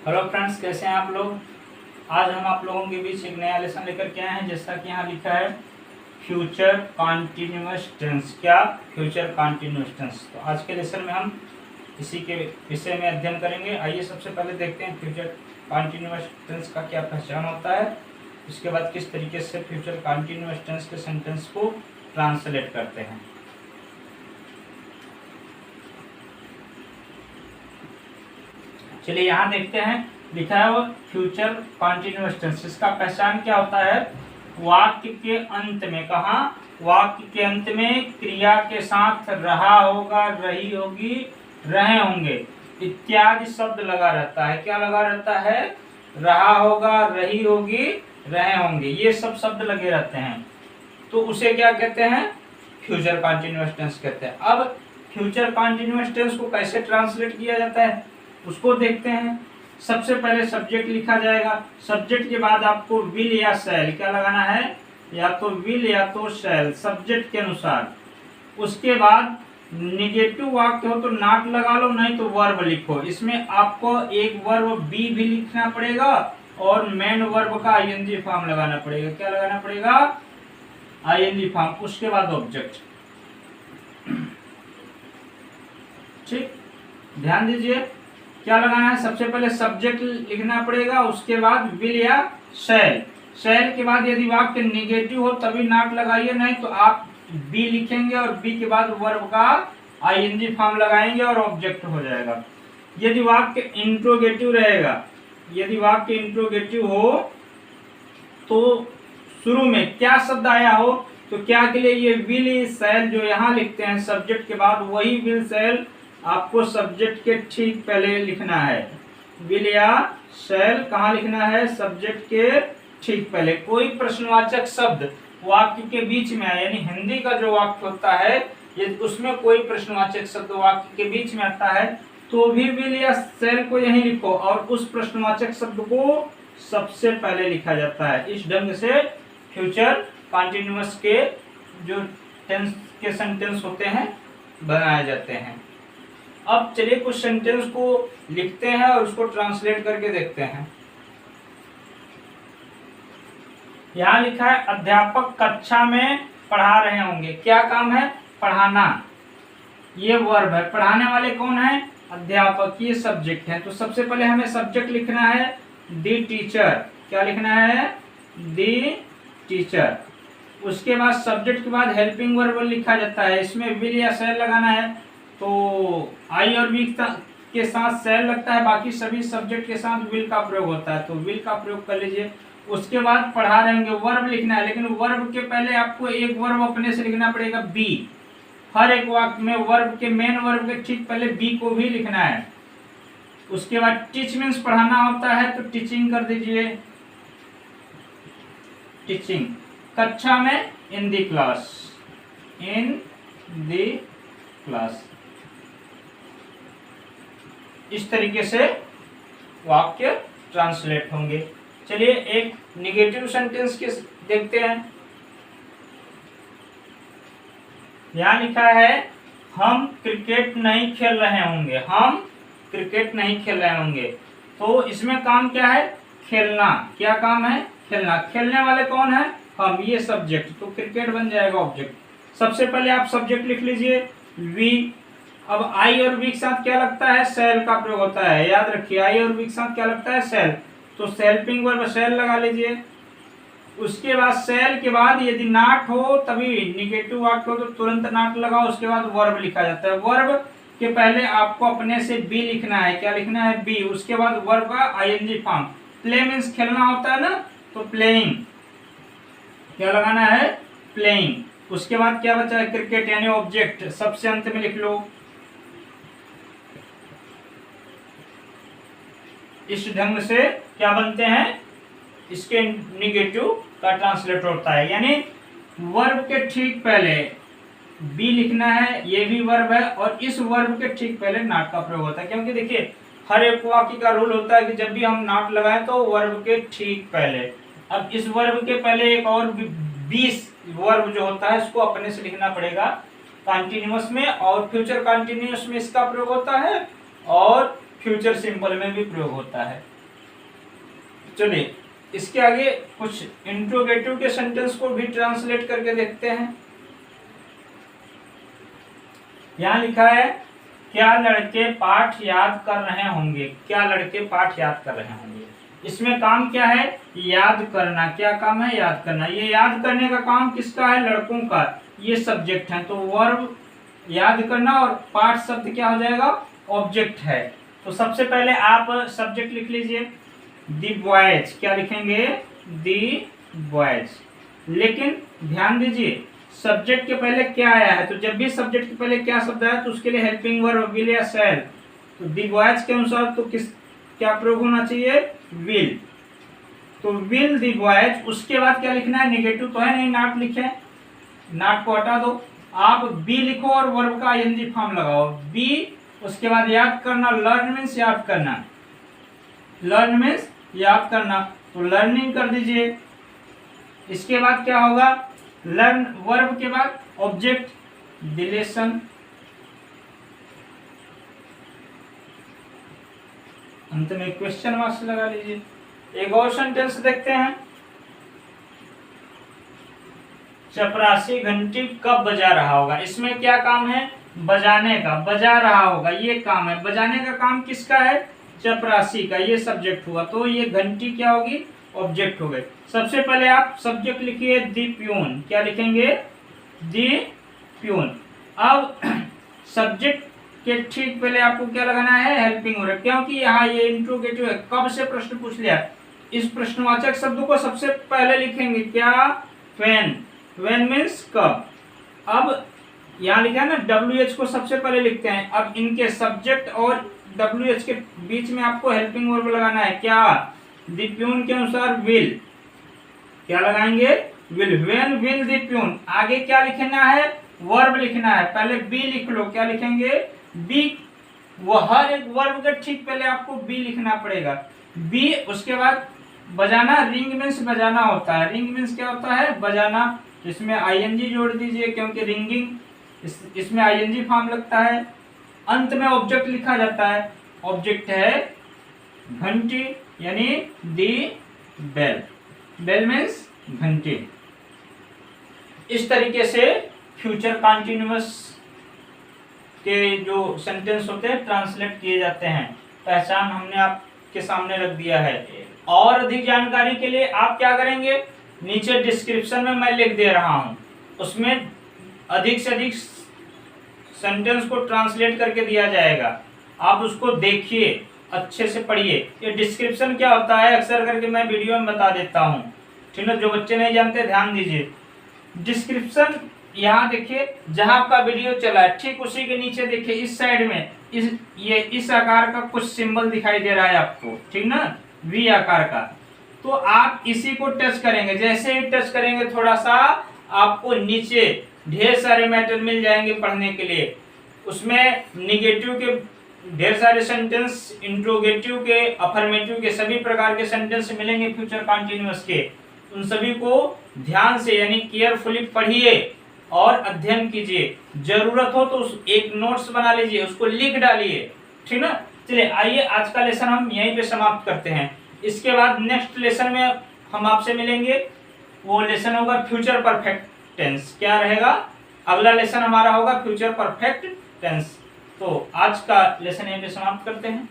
Hello friends, कैसे हैं आप लोग। आज हम आप लोगों के बीच एक नया लेसन लेकर के आए हैं। जैसा कि यहाँ लिखा है फ्यूचर कॉन्टिन्यूअस टेंस। क्या फ्यूचर कॉन्टिन्यूअस टेंस। तो आज के लेसन में हम इसी के विषय में अध्ययन करेंगे। आइए सबसे पहले देखते हैं फ्यूचर कॉन्टिन्यूअस टेंस का क्या पहचान होता है, इसके बाद किस तरीके से फ्यूचर कॉन्टिन्यूअस टेंस के सेंटेंस को ट्रांसलेट करते हैं। चलिए यहाँ देखते हैं, लिखा है वो फ्यूचर कॉन्टिन्यूअस टेंस। इसका पहचान क्या होता है, वाक्य के अंत में, कहा वाक्य के अंत में क्रिया के साथ रहा होगा, रही होगी, रहे होंगे इत्यादि शब्द लगा रहता है। क्या लगा रहता है, रहा होगा, रही होगी, रहे होंगे, ये सब शब्द लगे रहते हैं। तो उसे क्या कहते हैं, फ्यूचर कॉन्टिन्यूअस टेंस कहते हैं। अब फ्यूचर कॉन्टिन्यूअस टेंस को कैसे ट्रांसलेट किया जाता है उसको देखते हैं। सबसे पहले सब्जेक्ट लिखा जाएगा। सब्जेक्ट के बाद आपको विल या शैल क्या लगाना है, या तो विल या तो शैल सब्जेक्ट के अनुसार। उसके बाद निगेटिव वाक्य हो तो नॉट लगा लो, नहीं तो वर्ब लिखो। इसमें आपको एक वर्ब बी भी लिखना पड़ेगा और मेन वर्ब का आईएनजी फॉर्म लगाना पड़ेगा। क्या लगाना पड़ेगा, आईएनजी फॉर्म। उसके बाद ऑब्जेक्ट। ठीक, ध्यान दीजिए क्या लगाना है। सबसे पहले सब्जेक्ट लिखना पड़ेगा, उसके बाद विल या शैल। शैल के बाद यदि वाक्य निगेटिव हो तभी नॉट लगाइए, नहीं तो आप बी लिखेंगे और बी के बाद वर्ब का आईएनजी फॉर्म लगाएंगे और ऑब्जेक्ट हो जाएगा। यदि वाक्य इंट्रोगेटिव रहेगा, यदि वाक्य इंट्रोगेटिव हो तो शुरू में क्या शब्द आया हो, तो क्या के लिए ये विल शैल जो यहाँ लिखते हैं सब्जेक्ट के बाद, वही विल शैल आपको सब्जेक्ट के ठीक पहले लिखना है। विल या शैल कहाँ लिखना है, सब्जेक्ट के ठीक पहले। कोई प्रश्नवाचक शब्द वाक्य के बीच में आए, यानी हिंदी का जो वाक्य होता है यदि उसमें कोई प्रश्नवाचक शब्द वाक्य के बीच में आता है तो भी विल या शैल को यहीं लिखो और उस प्रश्नवाचक शब्द को सबसे पहले लिखा जाता है। इस ढंग से फ्यूचर कॉन्टिन्यूअस के जो टेंस के सेंटेंस होते हैं बनाए जाते हैं। अब चलिए कुछ सेंटेंस को लिखते हैं और उसको ट्रांसलेट करके देखते हैं। यहाँ लिखा है अध्यापक कक्षा में पढ़ा रहे होंगे। क्या काम है, पढ़ाना। ये वर्ब है। पढ़ाने वाले कौन है, अध्यापक। ये सब्जेक्ट है। तो सबसे पहले हमें सब्जेक्ट लिखना है दी टीचर। क्या लिखना है, दी टीचर। उसके बाद सब्जेक्ट के बाद हेल्पिंग वर्ब लिखा जाता है। इसमें विल या शैल लगाना है, तो आई और वी के साथ शैल लगता है, बाकी सभी सब्जेक्ट के साथ विल का प्रयोग होता है, तो विल का प्रयोग कर लीजिए। उसके बाद पढ़ा रहेंगे, वर्ब लिखना है, लेकिन वर्ब के पहले आपको एक वर्ब अपने से लिखना पड़ेगा बी। हर एक वाक्य में वर्ब के मेन वर्ब के ठीक पहले बी को भी लिखना है। उसके बाद टीच मीन्स पढ़ाना होता है, तो टीचिंग कर दीजिए, टीचिंग। कक्षा में इन दी क्लास, इन दी क्लास। इस तरीके से वाक्य ट्रांसलेट होंगे। चलिए एक निगेटिव सेंटेंस के देखते हैं। यहां लिखा है हम क्रिकेट नहीं खेल रहे होंगे। हम क्रिकेट नहीं खेल रहे होंगे, तो इसमें काम क्या है, खेलना। क्या काम है, खेलना। खेलने वाले कौन है, हम, ये सब्जेक्ट, तो क्रिकेट बन जाएगा ऑब्जेक्ट। सबसे पहले आप सब्जेक्ट लिख लीजिए वी। अब आई और वी के साथ क्या लगता है, शैल का प्रयोग होता है। याद रखिए आई और वी के साथ क्या लगता है, शैल, तो हेल्पिंग वर्ब शैल लगा लीजिए। उसके बाद शैल के बाद यदि नॉट हो, तभी निगेटिव वाक्य हो तो तुरंत नॉट लगाओ। उसके बाद वर्ब लिखा जाता है। वर्ब के पहले आपको अपने से बी लिखना है। क्या लिखना है, बी। उसके बाद वर्ब का आईएनजी फॉर्म। प्ले मीन्स खेलना होता है ना, तो प्लेइंग। क्या लगाना है, प्लेइंग। उसके बाद क्या बचा है, क्रिकेट यानी ऑब्जेक्ट, सबसे अंत में लिख लो। इस ढंग से क्या बनते हैं, इसके निगेटिव का ट्रांसलेट होता है। यानी वर्ब के ठीक पहले बी लिखना है, ये भी वर्ब है, और इस वर्ब के ठीक पहले नॉट का प्रयोग होता है। क्योंकि देखिए हर एक वाक्य का रूल होता है कि जब भी हम नॉट लगाएं तो वर्ब के ठीक पहले। अब इस वर्ब के पहले एक और 20 वर्ब जो होता है इसको अपने से लिखना पड़ेगा कॉन्टिन्यूअस में, और फ्यूचर कॉन्टिन्यूअस में इसका प्रयोग होता है और फ्यूचर सिंपल में भी प्रयोग होता है। चलिए इसके आगे कुछ इंट्रोगेटिव के सेंटेंस को भी ट्रांसलेट करके देखते हैं। यहाँ लिखा है क्या लड़के पाठ याद कर रहे होंगे, क्या लड़के पाठ याद कर रहे होंगे। इसमें काम क्या है, याद करना। क्या काम है, याद करना। ये याद करने का काम किसका है, लड़कों का। ये सब्जेक्ट है, तो वर्ब याद करना और पाठ शब्द क्या हो जाएगा, ऑब्जेक्ट है। तो सबसे पहले आप सब्जेक्ट लिख लीजिए दी बॉयज। क्या लिखेंगे, दी बॉयज। लेकिन ध्यान दीजिए सब्जेक्ट के पहले क्या आया है, तो जब भी सब्जेक्ट के पहले क्या शब्द आया तो उसके लिए हेल्पिंग वर्ब विल या शैल। तो दी बॉयज के अनुसार तो क्या प्रयोग होना चाहिए, विल। तो विल दी बॉयज। उसके बाद क्या लिखना है, निगेटिव तो है नहीं, नॉट लिखे, नॉट को हटा दो। आप बी लिखो और वर्ब का आईएनजी फॉर्म लगाओ, बी। उसके बाद याद करना, लर्न मीन्स याद करना, लर्न मीन्स याद करना, तो लर्निंग कर दीजिए। इसके बाद क्या होगा, लर्न वर्ब के बाद ऑब्जेक्ट डिलेशन, अंत में क्वेश्चन मार्क्स लगा लीजिए। एक और सेंटेंस देखते हैं, चपरासी घंटी कब बजा रहा होगा। इसमें क्या काम है, बजाने का, बजा रहा होगा ये काम है। बजाने का काम किसका है, चपरासी का, ये सब्जेक्ट हुआ। तो ये घंटी क्या होगी, ऑब्जेक्ट हो गए। सबसे पहले आप सब्जेक्ट लिखिए दी प्यून। क्या लिखेंगे, दी प्यून। अब सब्जेक्ट के ठीक पहले आपको क्या लगाना है, हेल्पिंग वर्ब, क्योंकि यहाँ ये इंट्रोगेटिव है। कब से प्रश्न पूछ लिया, इस प्रश्नवाचक शब्द को सबसे पहले लिखेंगे क्या, व्हेन। व्हेन मीन्स कब। अब यहाँ लिखा है ना WH को सबसे पहले लिखते हैं। अब इनके सब्जेक्ट और WH के बीच में आपको हेल्पिंग वर्ब लगाना है, क्या, दी प्यून के अनुसार विल। क्या लगाएंगे, will. When will the peon. आगे क्या लिखना है, वर्ब लिखना है। पहले बी लिख लो, क्या लिखेंगे, बी। वो हर एक वर्ब के ठीक पहले आपको बी लिखना पड़ेगा, बी। उसके बाद बजाना, रिंग मीन्स बजाना होता है। रिंग मीन्स क्या होता है, बजाना। इसमें आईएनजी जोड़ दीजिए क्योंकि रिंगिंग, इसमें आईएनजी फॉर्म लगता है। अंत में ऑब्जेक्ट लिखा जाता है, ऑब्जेक्ट है घंटी यानी दी बेल। बेल मीन्स घंटी। इस तरीके से फ्यूचर कॉन्टिन्यूअस के जो सेंटेंस होते हैं ट्रांसलेट किए जाते हैं। पहचान हमने आपके सामने रख दिया है। और अधिक जानकारी के लिए आप क्या करेंगे, नीचे डिस्क्रिप्शन में मैं लिख दे रहा हूं, उसमें अधिक से अधिक सेंटेंस को ट्रांसलेट करके दिया जाएगा। आप उसको देखिए, अच्छे से पढ़िए। ये डिस्क्रिप्शन क्या होता है अक्सर करके मैं वीडियो में बता देता हूँ, ठीक है। जो बच्चे नहीं जानते ध्यान दीजिए। डिस्क्रिप्शन यहाँ देखिए, जहाँ आपका वीडियो चला है ठीक उसी के नीचे देखिए इस साइड में इस आकार का कुछ सिंबल दिखाई दे रहा है आपको, ठीक ना, वी आकार का। तो आप इसी को टच करेंगे। जैसे ही टच करेंगे थोड़ा सा आपको नीचे ढेर सारे मैटर मिल जाएंगे पढ़ने के लिए। उसमें निगेटिव के ढेर सारे सेंटेंस, इंट्रोगेटिव के, अफर्मेटिव के, सभी प्रकार के सेंटेंस मिलेंगे फ्यूचर कॉन्टिन्यूअस के। उन सभी को ध्यान से यानी केयरफुली पढ़िए और अध्ययन कीजिए। जरूरत हो तो एक नोट्स बना लीजिए, उसको लिख डालिए, ठीक ना। चलिए आइए आज का लेसन हम यहीं पे समाप्त करते हैं। इसके बाद नेक्स्ट लेसन में हम आपसे मिलेंगे, वो लेसन होगा फ्यूचर परफेक्ट टेंस। क्या रहेगा, अगला लेसन हमारा होगा फ्यूचर परफेक्ट टेंस। तो आज का लेसन यहीं पे समाप्त करते हैं।